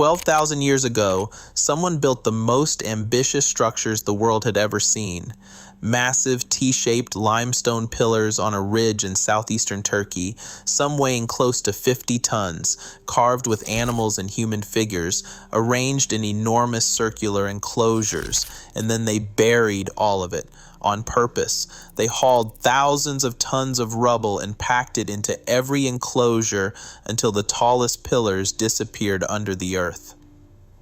12,000 years ago, someone built the most ambitious structures the world had ever seen. Massive T-shaped limestone pillars on a ridge in southeastern Turkey, some weighing close to 50 tons, carved with animals and human figures, arranged in enormous circular enclosures, and then they buried all of it. On purpose. They hauled thousands of tons of rubble and packed it into every enclosure until the tallest pillars disappeared under the earth.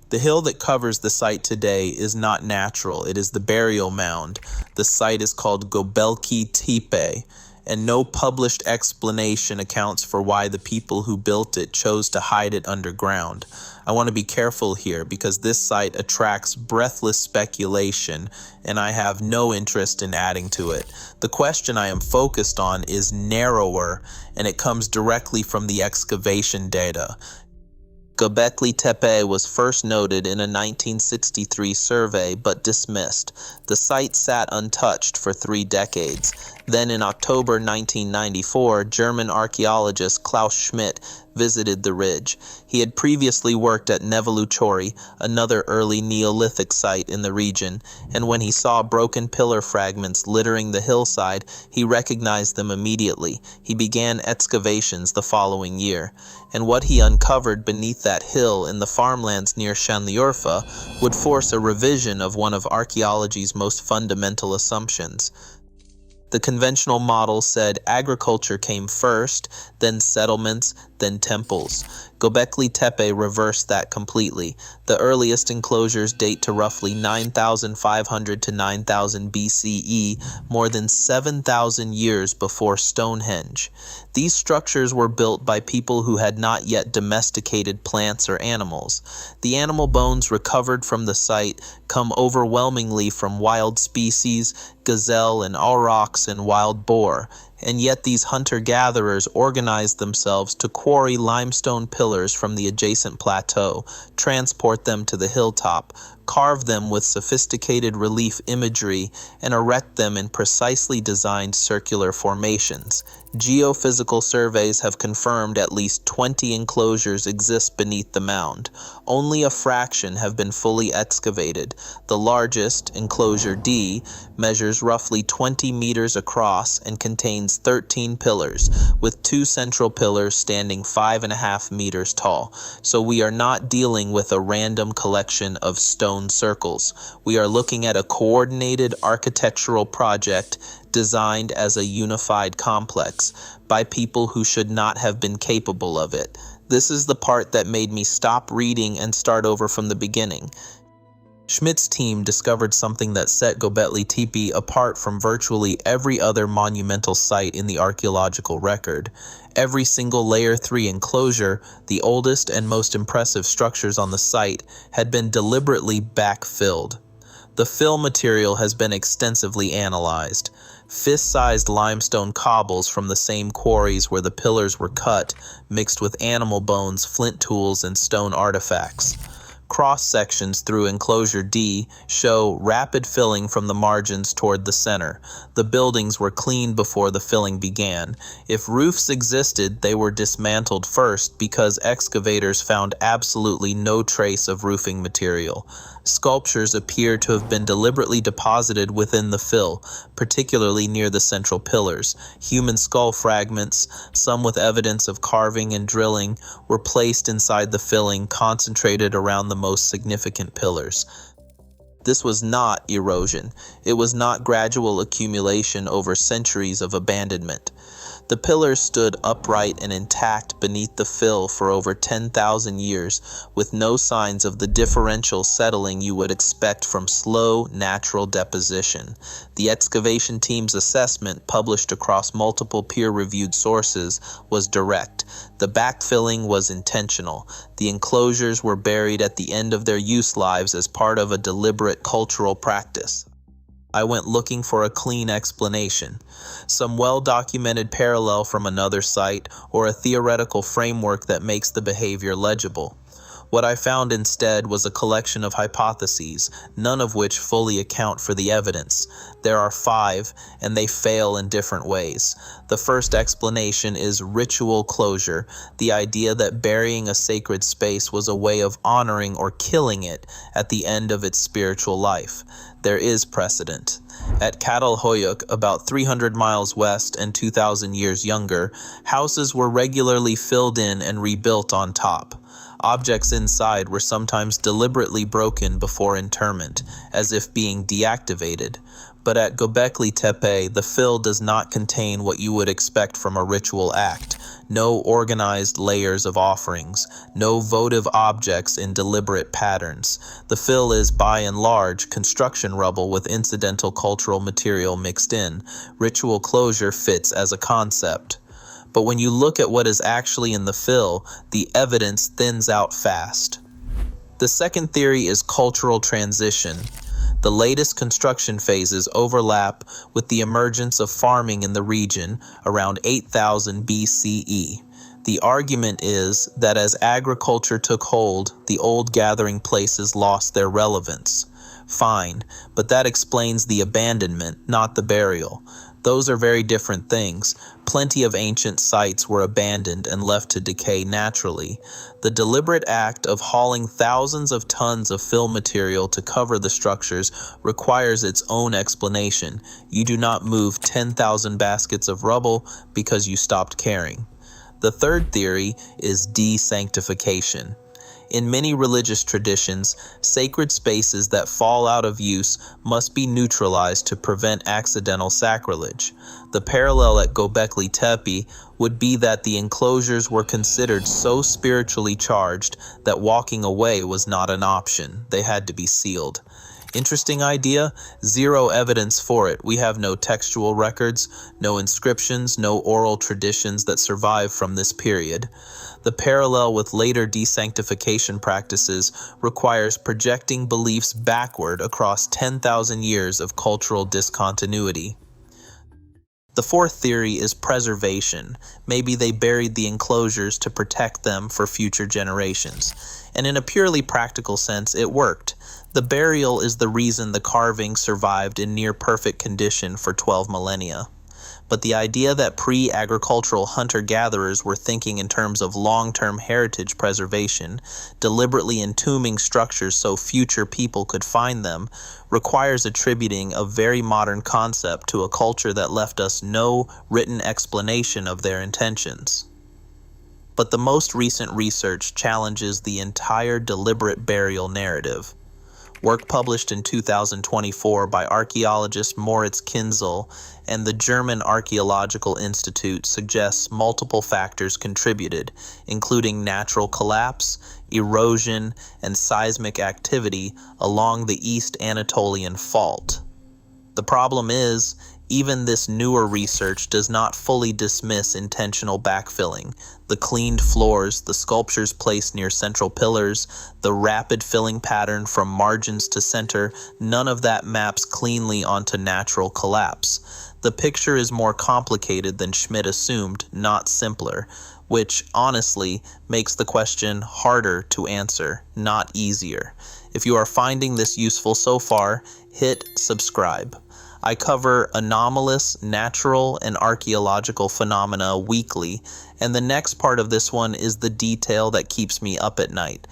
The hill that covers the site today is not natural. It is the burial mound. The site is called Göbekli Tepe, and no published explanation accounts for why the people who built it chose to hide it underground. I want to be careful here because this site attracts breathless speculation, and I have no interest in adding to it. The question I am focused on is narrower, and it comes directly from the excavation data. Göbekli Tepe was first noted in a 1963 survey but dismissed. The site sat untouched for 3 decades. Then in October 1994, German archaeologist Klaus Schmidt visited the ridge. He had previously worked at Nevaluchori, another early Neolithic site in the region, and when he saw broken pillar fragments littering the hillside, he recognized them immediately. He began excavations the following year, and what he uncovered beneath that hill in the farmlands near Şanlıurfa would force a revision of one of archaeology's most fundamental assumptions. The conventional model said agriculture came first, then settlements, then temples. Göbekli Tepe reversed that completely. The earliest enclosures date to roughly 9,500 to 9,000 BCE, more than 7,000 years before Stonehenge. These structures were built by people who had not yet domesticated plants or animals. The animal bones recovered from the site come overwhelmingly from wild species, gazelle and aurochs and wild boar. And yet these hunter-gatherers organized themselves to quarry limestone pillars from the adjacent plateau, transport them to the hilltop, carve them with sophisticated relief imagery, and erect them in precisely designed circular formations. Geophysical surveys have confirmed at least 20 enclosures exist beneath the mound. Only a fraction have been fully excavated. The largest, enclosure D, measures roughly 20 meters across and contains 13 pillars, with 2 central pillars standing 5.5 meters tall. So we are not dealing with a random collection of stone circles. We are looking at a coordinated architectural project designed as a unified complex by people who should not have been capable of it. This is the part that made me stop reading and start over from the beginning. Schmidt's team discovered something that set Göbekli Tepe apart from virtually every other monumental site in the archaeological record. Every single Layer 3 enclosure, the oldest and most impressive structures on the site, had been deliberately backfilled. The fill material has been extensively analyzed. Fist-sized limestone cobbles from the same quarries where the pillars were cut, mixed with animal bones, flint tools, and stone artifacts. Cross-sections through enclosure D show rapid filling from the margins toward the center. The buildings were cleaned before the filling began. If roofs existed, they were dismantled first because excavators found absolutely no trace of roofing material. Sculptures appear to have been deliberately deposited within the fill, particularly near the central pillars. Human skull fragments, some with evidence of carving and drilling, were placed inside the filling, concentrated around the most significant pillars. This was not erosion. It was not gradual accumulation over centuries of abandonment. The pillars stood upright and intact beneath the fill for over 10,000 years, with no signs of the differential settling you would expect from slow, natural deposition. The excavation team's assessment, published across multiple peer-reviewed sources, was direct. The backfilling was intentional. The enclosures were buried at the end of their use lives as part of a deliberate cultural practice. I went looking for a clean explanation, some well-documented parallel from another site, or a theoretical framework that makes the behavior legible. What I found instead was a collection of hypotheses, none of which fully account for the evidence. There are 5, and they fail in different ways. The first explanation is ritual closure, the idea that burying a sacred space was a way of honoring or killing it at the end of its spiritual life. There is precedent. At Catalhoyuk, about 300 miles west and 2,000 years younger, houses were regularly filled in and rebuilt on top. Objects inside were sometimes deliberately broken before interment, as if being deactivated. But at Göbekli Tepe, the fill does not contain what you would expect from a ritual act. No organized layers of offerings, no votive objects in deliberate patterns. The fill is, by and large, construction rubble with incidental cultural material mixed in. Ritual closure fits as a concept. But when you look at what is actually in the fill, the evidence thins out fast. The second theory is cultural transition. The latest construction phases overlap with the emergence of farming in the region around 8000 BCE. The argument is that as agriculture took hold, the old gathering places lost their relevance. Fine, but that explains the abandonment, not the burial. Those are very different things. Plenty of ancient sites were abandoned and left to decay naturally. The deliberate act of hauling thousands of tons of fill material to cover the structures requires its own explanation. You do not move 10,000 baskets of rubble because you stopped caring. The third theory is desanctification. In many religious traditions, sacred spaces that fall out of use must be neutralized to prevent accidental sacrilege. The parallel at Göbekli Tepe would be that the enclosures were considered so spiritually charged that walking away was not an option. They had to be sealed. Interesting idea? Zero evidence for it. We have no textual records, no inscriptions, no oral traditions that survive from this period. The parallel with later desanctification practices requires projecting beliefs backward across 10,000 years of cultural discontinuity. The fourth theory is preservation. Maybe they buried the enclosures to protect them for future generations. And in a purely practical sense, it worked. The burial is the reason the carving survived in near-perfect condition for 12 millennia. But the idea that pre-agricultural hunter-gatherers were thinking in terms of long-term heritage preservation, deliberately entombing structures so future people could find them, requires attributing a very modern concept to a culture that left us no written explanation of their intentions. But the most recent research challenges the entire deliberate burial narrative. Work published in 2024 by archaeologist Moritz Kinzel and the German Archaeological Institute suggests multiple factors contributed, including natural collapse, erosion, and seismic activity along the East Anatolian Fault. The problem is, even this newer research does not fully dismiss intentional backfilling. The cleaned floors, the sculptures placed near central pillars, the rapid filling pattern from margins to center, none of that maps cleanly onto natural collapse. The picture is more complicated than Schmidt assumed, not simpler, which honestly makes the question harder to answer, not easier. If you are finding this useful so far, hit subscribe. I cover anomalous, natural, and archaeological phenomena weekly, and the next part of this one is the detail that keeps me up at night.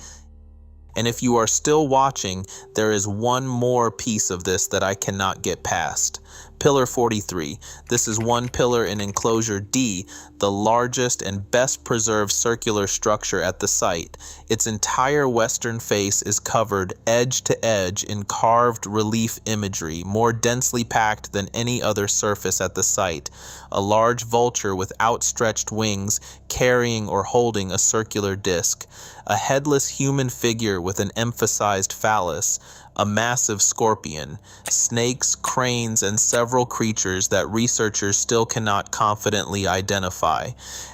And if you are still watching, there is one more piece of this that I cannot get past. Pillar 43. This is one pillar in enclosure D, the largest and best preserved circular structure at the site. Its entire western face is covered edge to edge in carved relief imagery, more densely packed than any other surface at the site. A large vulture with outstretched wings carrying or holding a circular disc. A headless human figure with an emphasized phallus. a massive scorpion, snakes, cranes, and several creatures that researchers still cannot confidently identify.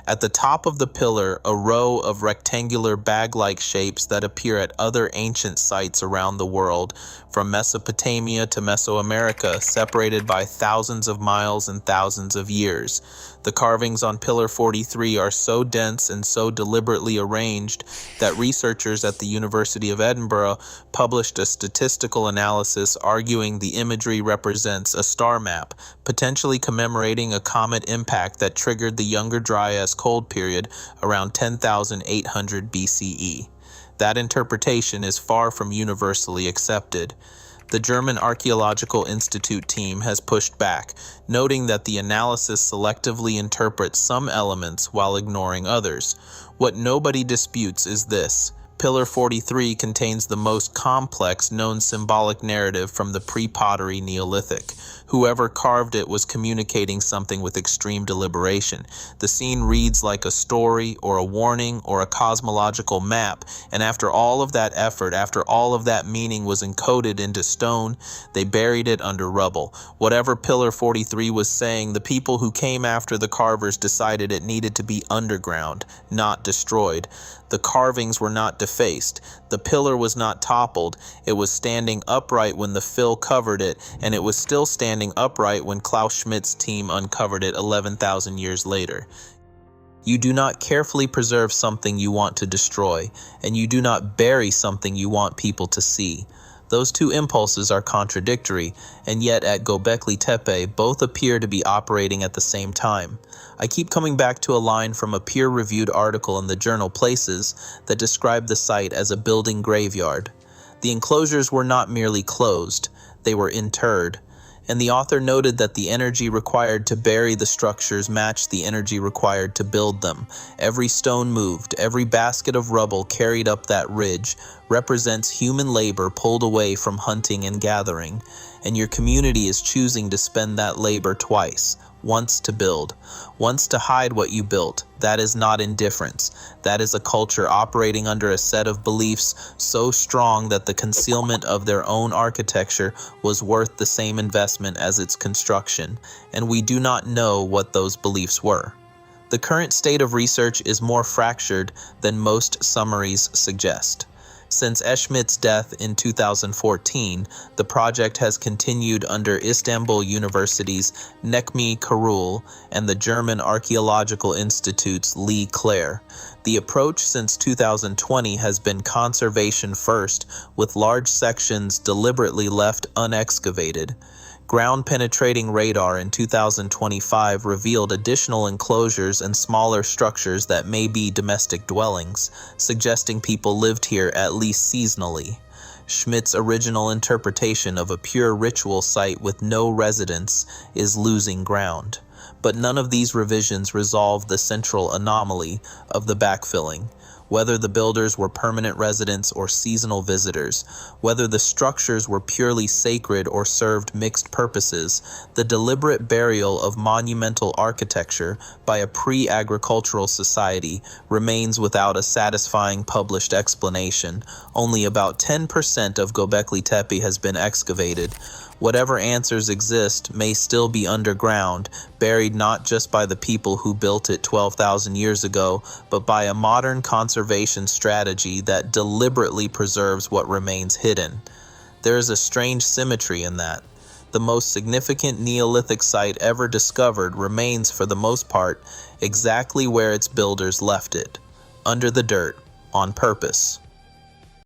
At the top of the pillar, a row of rectangular bag-like shapes that appear at other ancient sites around the world, from Mesopotamia to Mesoamerica, separated by thousands of miles and thousands of years. The carvings on Pillar 43 are so dense and so deliberately arranged that researchers at the University of Edinburgh published a statistical analysis arguing the imagery represents a star map, potentially commemorating a comet impact that triggered the Younger Dryas cold period around 10,800 BCE. That interpretation is far from universally accepted. The German Archaeological Institute team has pushed back, noting that the analysis selectively interprets some elements while ignoring others. What nobody disputes is this: Pillar 43 contains the most complex known symbolic narrative from the pre-pottery Neolithic. Whoever carved it was communicating something with extreme deliberation. The scene reads like a story or a warning or a cosmological map, and after all of that effort, after all of that meaning was encoded into stone, they buried it under rubble. Whatever Pillar 43 was saying, the people who came after the carvers decided it needed to be underground, not destroyed. The carvings were not defaced. The pillar was not toppled. It was standing upright when the fill covered it, and it was still standing upright when Klaus Schmidt's team uncovered it 11,000 years later. You do not carefully preserve something you want to destroy, and you do not bury something you want people to see. Those two impulses are contradictory, and yet at Göbekli Tepe, both appear to be operating at the same time. I keep coming back to a line from a peer-reviewed article in the journal Places that described the site as a building graveyard. The enclosures were not merely closed, they were interred. And the author noted that the energy required to bury the structures matched the energy required to build them. Every stone moved, every basket of rubble carried up that ridge represents human labor pulled away from hunting and gathering. And your community is choosing to spend that labor twice. Once to build, once to hide what you built. That is not indifference. That is a culture operating under a set of beliefs so strong that the concealment of their own architecture was worth the same investment as its construction, and we do not know what those beliefs were. The current state of research is more fractured than most summaries suggest. Since Schmidt's death in 2014, the project has continued under Istanbul University's Necmi Karul and the German Archaeological Institute's Lee Clare. The approach since 2020 has been conservation first, with large sections deliberately left unexcavated. Ground-penetrating radar in 2025 revealed additional enclosures and smaller structures that may be domestic dwellings, suggesting people lived here at least seasonally. Schmidt's original interpretation of a pure ritual site with no residents is losing ground. But none of these revisions resolve the central anomaly of the backfilling. Whether the builders were permanent residents or seasonal visitors, whether the structures were purely sacred or served mixed purposes, the deliberate burial of monumental architecture by a pre-agricultural society remains without a satisfying published explanation. Only about 10% of Göbekli Tepe has been excavated. Whatever answers exist may still be underground, buried not just by the people who built it 12,000 years ago, but by a modern conservation strategy that deliberately preserves what remains hidden. There is a strange symmetry in that. The most significant Neolithic site ever discovered remains, for the most part, exactly where its builders left it, under the dirt, on purpose.